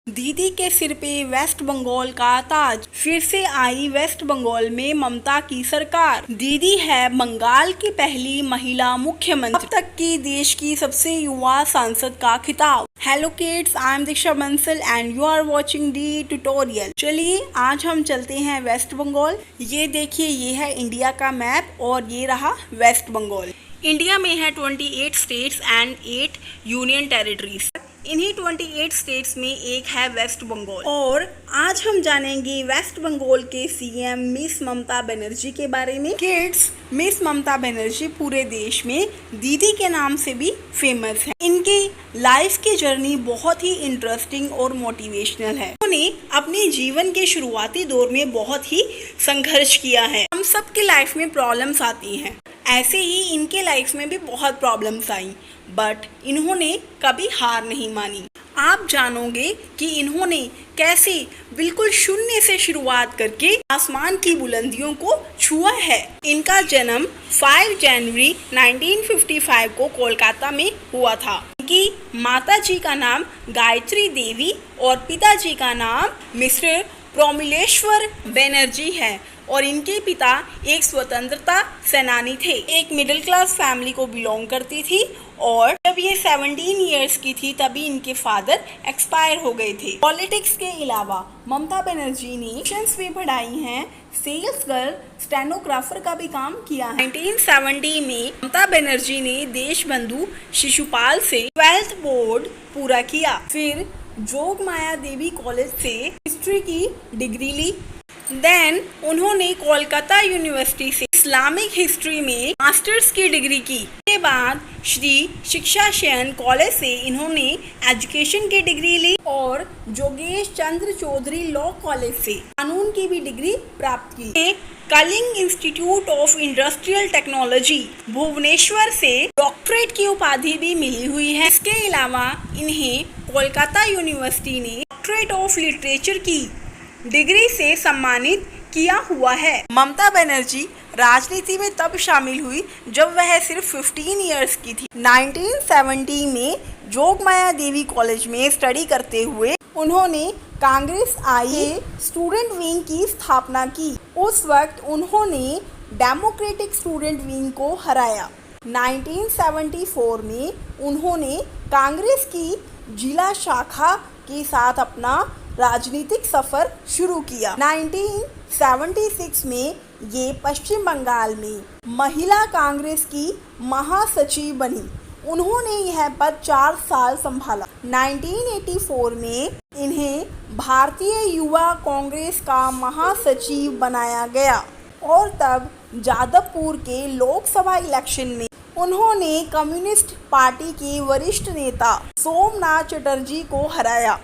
दीदी के सिर पे वेस्ट बंगाल का ताज, फिर से आई वेस्ट बंगाल में ममता की सरकार। दीदी है बंगाल की पहली महिला मुख्यमंत्री, अब तक की देश की सबसे युवा सांसद का खिताब। Hello kids, I am Diksha Bansal and you are watching the tutorial. चलिए आज हम चलते हैं वेस्ट बंगाल। ये देखिए, ये है इंडिया का मैप और ये रहा वेस्ट बंगाल। इंडिया में है 28 स्टेट्स एंड 8 यूनियन टेरिटरीज। इन्हीं 28 स्टेट्स में एक है वेस्ट बंगाल। और आज हम जानेंगे वेस्ट बंगाल के सीएम मिस ममता बनर्जी के बारे में। किड्स, मिस ममता बनर्जी पूरे देश में दीदी के नाम से भी फेमस है। इनकी लाइफ की जर्नी बहुत ही इंटरेस्टिंग और मोटिवेशनल है। उन्होंने अपने जीवन के शुरुआती दौर में बहुत ही संघर्ष किया है। हम सबकी लाइफ में प्रॉब्लम्स आती हैं, ऐसे ही इनके लाइफ में भी बहुत प्रॉब्लम्स आई, बट इन्होंने कभी हार नहीं मानी। आप जानोगे कि इन्होंने कैसे बिल्कुल शून्य से शुरुआत करके आसमान की बुलंदियों को छुआ है। इनका जन्म 5 जनवरी 1955 को कोलकाता में हुआ था। इनकी माता जी का नाम गायत्री देवी और पिताजी का नाम मिस्टर प्रोमिलेश्वर बनर्जी है और इनके पिता एक स्वतंत्रता सेनानी थे। एक मिडिल क्लास फैमिली को बिलोंग करती थी और जब ये 17 इयर्स की थी तभी इनके फादर एक्सपायर हो गए थे। पॉलिटिक्स के अलावा ममता बनर्जी ने ट्यूशंस भी पढ़ाई हैं, सेल्स गर्ल, स्टेनोग्राफर का भी काम किया है। 1970 में ममता बनर्जी ने देशबंधु शिशुपाल से 12th बोर्ड पूरा किया। फिर जोग माया देवी कॉलेज से हिस्ट्री की डिग्री ली। देन उन्होंने कोलकाता यूनिवर्सिटी से इस्लामिक हिस्ट्री में मास्टर्स की डिग्री की। उसके बाद श्री शिक्षा शयन कॉलेज से इन्होंने एजुकेशन की डिग्री ली और जोगेश चंद्र चौधरी लॉ कॉलेज से कानून की भी डिग्री प्राप्त की। Kalinga institute of industrial technology Bhubaneswar से डॉक्टरेट की उपाधि भी मिली हुई है। इसके अलावा इन्हें कोलकाता यूनिवर्सिटी ने डॉक्टरेट ऑफ लिटरेचर की डिग्री से सम्मानित किया हुआ है। ममता बनर्जी राजनीति में तब शामिल हुई जब वह सिर्फ 15 इयर्स की थी। 1970 में जोगमाया देवी कॉलेज में स्टडी करते हुए उन्होंने कांग्रेस आई स्टूडेंट विंग की स्थापना की। उस वक्त उन्होंने डेमोक्रेटिक स्टूडेंट विंग को हराया। 1974 में उन्होंने कांग्रेस की जिला शाखा के साथ अपना राजनीतिक सफर शुरू किया। 1976 में ये पश्चिम बंगाल में महिला कांग्रेस की महासचिव बनी। उन्होंने यह पद 4 साल संभाला। 1984 में इन्हें भारतीय युवा कांग्रेस का महासचिव बनाया गया और तब जादवपुर के लोकसभा इलेक्शन में उन्होंने कम्युनिस्ट पार्टी के वरिष्ठ नेता सोमनाथ चटर्जी को हराया।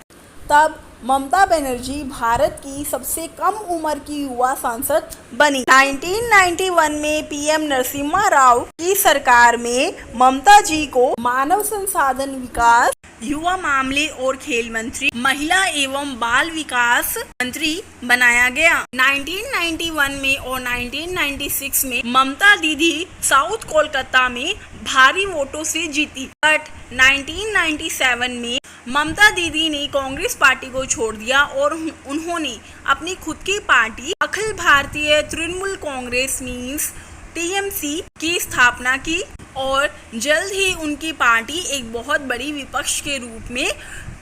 तब ममता बनर्जी भारत की सबसे कम उम्र की युवा सांसद बनी। 1991 में पीएम नरसिम्हा राव की सरकार में ममता जी को मानव संसाधन विकास, युवा मामले और खेल मंत्री, महिला एवं बाल विकास मंत्री बनाया गया। 1991 में और 1996 में ममता दीदी साउथ कोलकाता में भारी वोटों से जीती, बट 1997 में ममता दीदी ने कांग्रेस पार्टी को छोड़ दिया और उन्होंने अपनी खुद की party Akhil Bharatiya Trinamool Congress means TMC की स्थापना की और जल्द ही उनकी पार्टी एक बहुत बड़ी विपक्ष के रूप में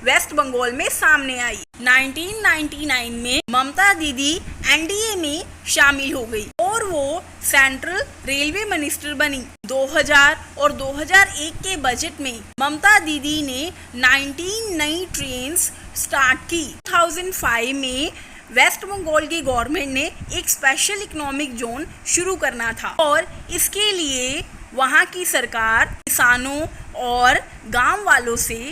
वेस्ट बंगाल में सामने आई। 1999 में ममता दीदी एनडीए में शामिल हो गई और वो सेंट्रल रेलवे मिनिस्टर बनी। 2000 और 2001 के बजट में ममता दीदी ने 19 नई ट्रेन्स स्टार्ट की। 2005 में वेस्ट बंगाल की गवर्नमेंट ने एक स्पेशल इकोनॉमिक जोन शुरू करना था और इसके लिए वहाँ की सरकार किसानों और गांव वालों से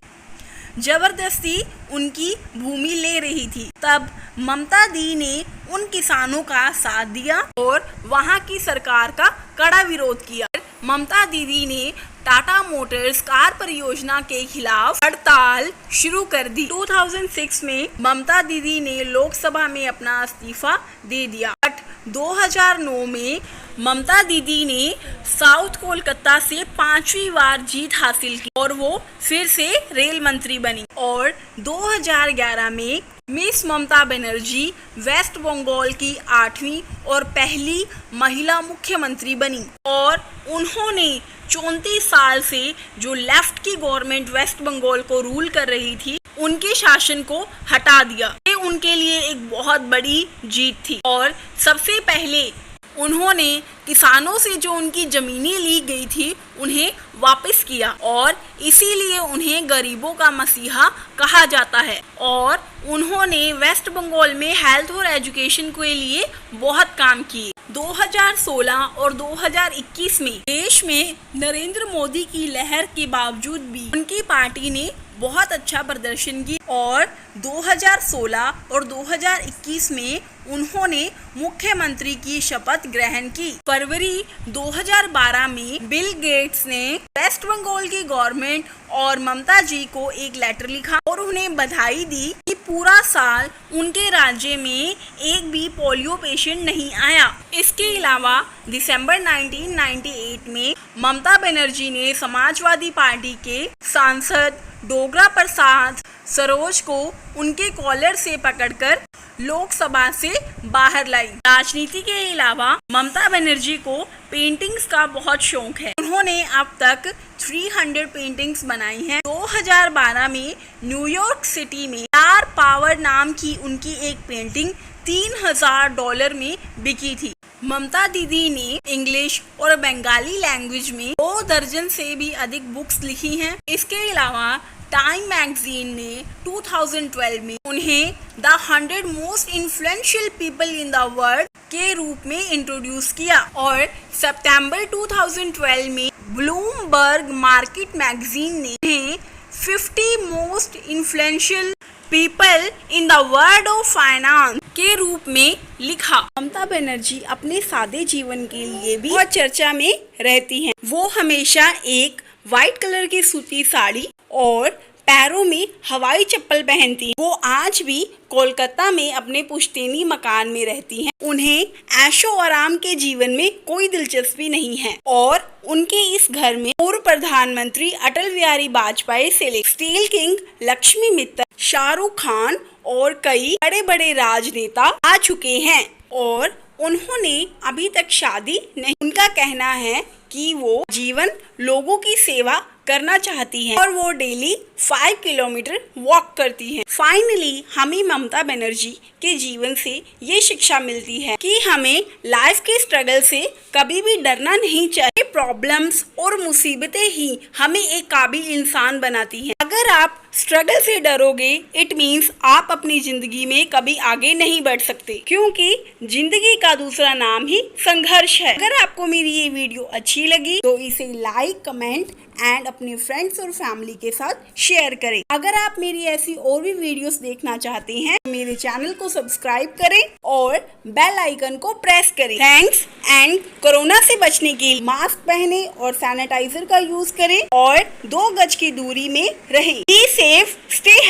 जबरदस्ती उनकी भूमि ले रही थी। तब ममता दी ने उन किसानों का साथ दिया और वहां की सरकार का कड़ा विरोध किया। ममता दीदी ने टाटा मोटर्स कार परियोजना के खिलाफ हड़ताल शुरू कर दी। 2006 में ममता दीदी ने लोकसभा में अपना इस्तीफा दे दिया, बट 2009 में ममता दीदी ने साउथ कोलकाता से 5वीं बार जीत हासिल की और वो फिर से रेल मंत्री बनी और 2011 में मिस ममता बनर्जी वेस्ट बंगाल की 8वीं और पहली महिला मुख्यमंत्री बनी और उन्होंने 34 साल से जो लेफ्ट की गवर्नमेंट वेस्ट बंगाल को रूल कर रही थी उनके शासन को हटा दिया। ये उनके लिए एक बहुत बड़ी जीत थी और सबसे पहले उन्होंने किसानों से जो उनकी ज़मीनें ली गई थी उन्हें वापस किया और इसीलिए उन्हें गरीबों का मसीहा कहा जाता है। और उन्होंने वेस्ट बंगाल में हेल्थ और एजुकेशन के लिए बहुत काम किए। 2016 और 2021 में देश में नरेंद्र मोदी की लहर के बावजूद भी उनकी पार्टी ने बहुत अच्छा प्रदर्शन किया और 2016 और 2021 में उन्होंने मुख्यमंत्री की शपथ ग्रहण की। फरवरी 2012 में बिल गेट्स ने वेस्ट बंगाल की गवर्नमेंट और ममता जी को एक लेटर लिखा और उन्हें बधाई दी कि पूरा साल उनके राज्य में एक भी पोलियो पेशेंट नहीं आया। इसके अलावा दिसंबर 1998 में ममता बनर्जी ने समाजवादी पार्टी के सांसद डोगरा प्रसाद सरोज को उनके कॉलर से पकड़कर लोकसभा से बाहर लाई। राजनीति के अलावा ममता बनर्जी को पेंटिंग्स का बहुत शौक है। उन्होंने अब तक 300 पेंटिंग्स बनाई हैं। 2012 में न्यूयॉर्क सिटी में स्टार पावर नाम की उनकी एक पेंटिंग $3000 में बिकी थी। ममता दीदी ने इंग्लिश और बंगाली लैंग्वेज में 2 दर्जन से भी अधिक बुक्स लिखी हैं। इसके अलावा टाइम मैगजीन ने 2012 में उन्हें the 100 most influential people in the world के रूप में इंट्रोड्यूस किया और सितंबर 2012 में ब्लूमबर्ग मार्केट मैगजीन ने उन्हें 50 most influential people in the world of finance के रूप में लिखा। ममता बनर्जी अपने सादे जीवन के लिए भी बहुत चर्चा में रहती हैं। वो हमेशा एक व्हाइट कलर की सूती साड़ी और पैरों में हवाई चप्पल पहनती हैं। वो आज भी कोलकाता में अपने पुश्तैनी मकान में रहती हैं। उन्हें ऐशो आराम के जीवन में कोई दिलचस्पी नहीं है और उनके इस घर में पूर्व प्रधानमंत्री अटल बिहारी वाजपेयी से लेकर स्टील किंग लक्ष्मी मित्तल, शाहरुख खान और कई बड़े बड़े राजनेता आ चुके हैं और उन्होंने अभी तक शादी नहीं। उनका कहना है कि वो जीवन लोगों की सेवा करना चाहती हैं और वो डेली 5 किलोमीटर वॉक करती हैं। फाइनली हमें ममता बनर्जी के जीवन से ये शिक्षा मिलती है कि हमें लाइफ के स्ट्रगल से कभी भी डरना नहीं चाहिए। प्रॉब्लम्स और मुसीबतें ही हमें एक काबिल इंसान बनाती हैं। अगर आप स्ट्रगल से डरोगे इट मीन्स आप अपनी जिंदगी में कभी आगे नहीं बढ़ सकते, क्योंकि जिंदगी का दूसरा नाम ही संघर्ष है। अगर आपको मेरी ये वीडियो अच्छी लगी तो इसे लाइक, कमेंट एंड अपने फ्रेंड्स और फैमिली के साथ शेयर करें। अगर आप मेरी ऐसी और भी वीडियोस देखना चाहते हैं मेरे चैनल को सब्सक्राइब करें और बेल आइकन को प्रेस करें। थैंक्स एंड कोरोना से बचने के लिए मास्क पहने और सैनिटाइजर का यूज करें और 2 गज की दूरी में रहें। Be safe, stay healthy.